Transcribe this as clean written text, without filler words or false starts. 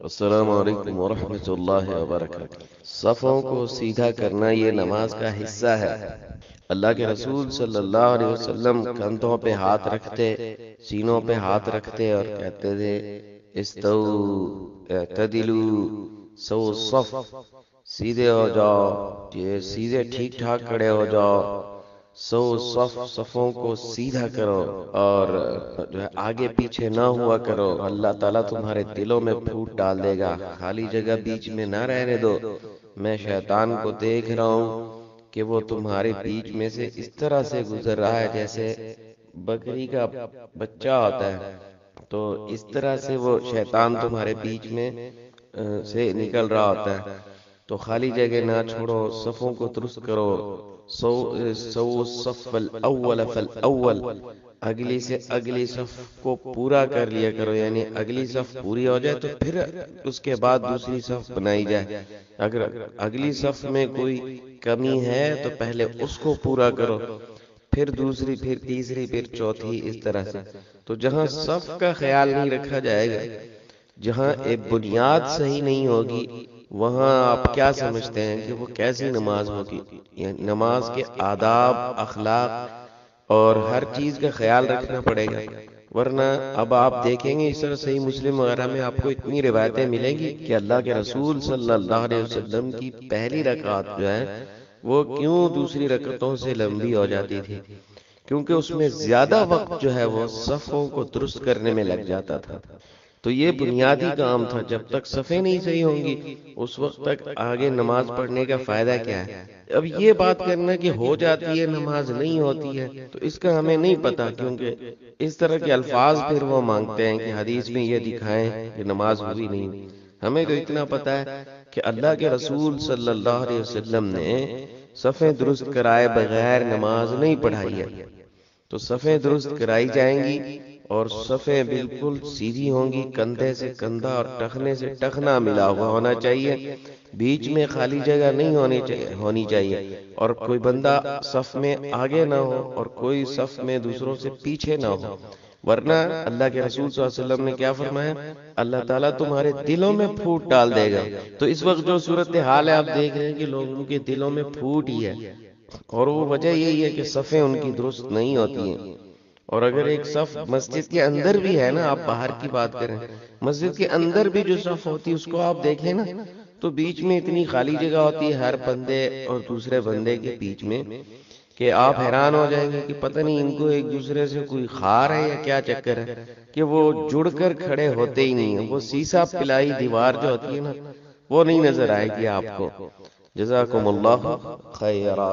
السلام علیکم ورحمۃ اللہ وبرکاتہ۔ صفوں کو سیدھا کرنا یہ نماز کا حصہ ہے۔ اللہ کے رسول صلی اللہ علیہ وسلم کندھوں پہ ہاتھ رکھتے، سینوں پہ ہاتھ رکھتے اور کہتے تھے استو اعتدلوا سو الصف، سیدھے ہو جاؤ، یہ سیدھے ٹھیک ٹھاک کھڑے ہو جاؤ، سو صف صفوں کو سیدھا کرو، اور جو ہے آگے پیچھے نہ ہوا کرو۔ اللہ تعالیٰ تمہارے دلوں میں پھوٹ ڈال دے گا، خالی جگہ بیچ میں نہ رہنے دو۔ میں شیطان کو دیکھ رہا ہوں کہ وہ تمہارے بیچ میں سے اس طرح سے گزر رہا ہے جیسے بکری کا بچہ ہوتا ہے، تو اس طرح سے وہ شیطان تمہارے بیچ میں سے نکل رہا ہوتا ہے۔ تو خالی جگہ نہ چھوڑو، صفوں کو درست کرو۔ سو الصف الاول فالاول، اگلی سے اگلی صف کو پورا کر لیا کرو، یعنی اگلی صف پوری ہو جائے تو پھر اس کے بعد دوسری صف بنائی جائے۔ اگر اگلی صف میں کوئی کمی ہے تو پہلے اس کو پورا کرو، پھر دوسری، پھر تیسری، پھر چوتھی، اس طرح سے۔ تو جہاں صف کا خیال نہیں رکھا جائے گا، جہاں ایک بنیاد صحیح نہیں ہوگی، وہاں آپ کیا سمجھتے ہیں کہ وہ کیسی نماز ہوگی؟ یعنی نماز کے آداب، اخلاق اور ہر چیز کا خیال رکھنا پڑے گا، ورنہ اب آپ دیکھیں گے اس طرح صحیح مسلم وغیرہ میں آپ کو اتنی روایتیں ملیں گی کہ اللہ کے رسول صلی اللہ علیہ وسلم کی پہلی رکعت جو ہے وہ کیوں دوسری رکعتوں سے لمبی ہو جاتی تھی، کیونکہ اس میں زیادہ وقت جو ہے وہ صفوں کو درست کرنے میں لگ جاتا تھا۔ تو یہ بنیادی کام تھا، جب تک صفیں نہیں صحیح ہوں گی اس وقت تک آگے نماز پڑھنے کا فائدہ کیا ہے؟ اب یہ بات کرنا کہ ہو جاتی ہے نماز نہیں ہوتی ہے، تو اس کا ہمیں نہیں پتا، کیونکہ اس طرح کے الفاظ پھر وہ مانگتے ہیں کہ حدیث میں یہ دکھائیں کہ نماز ہوئی نہیں ہوئی۔ ہمیں تو اتنا پتا ہے کہ اللہ کے رسول صلی اللہ علیہ وسلم نے صفیں درست کرائے بغیر نماز نہیں پڑھائی ہے۔ تو صفیں درست کرائی جائیں گی اور صفیں بالکل سیدھی ہوں گی، کندھے سے کندھا اور ٹخنے سے ٹخنا ملا ہوا ہونا چاہیے، بیچ میں خالی جگہ نہیں ہونی چاہیے، اور کوئی بندہ صف میں آگے نہ ہو اور کوئی صف میں دوسروں سے پیچھے نہ ہو، ورنہ اللہ کے رسول صلی اللہ علیہ وسلم نے کیا فرمایا؟ اللہ تعالیٰ تمہارے دلوں میں پھوٹ ڈال دے گا۔ تو اس وقت جو صورتحال ہے آپ دیکھ رہے ہیں کہ لوگوں کے دلوں میں پھوٹ ہی ہے، اور وہ وجہ یہی ہے کہ صفیں ان کی درست نہیں ہوتی ہیں۔ اور اگر ایک صف مسجد کے اندر بھی ہے نا، آپ باہر کی بات کریں، مسجد کے اندر بھی جو صف ہوتی ہے اس کو آپ دیکھیں نا، تو بیچ میں اتنی خالی جگہ ہوتی ہے ہر بندے اور دوسرے بندے کے بیچ میں کہ آپ حیران ہو جائیں گے کہ پتہ نہیں ان کو ایک دوسرے سے کوئی خار ہے یا کیا چکر ہے کہ وہ جڑ کر کھڑے ہوتے ہی نہیں ہیں۔ وہ سیسا پلائی دیوار جو ہوتی ہے نا، وہ نہیں نظر آئے گی آپ کو۔ جزاکم اللہ خیرا۔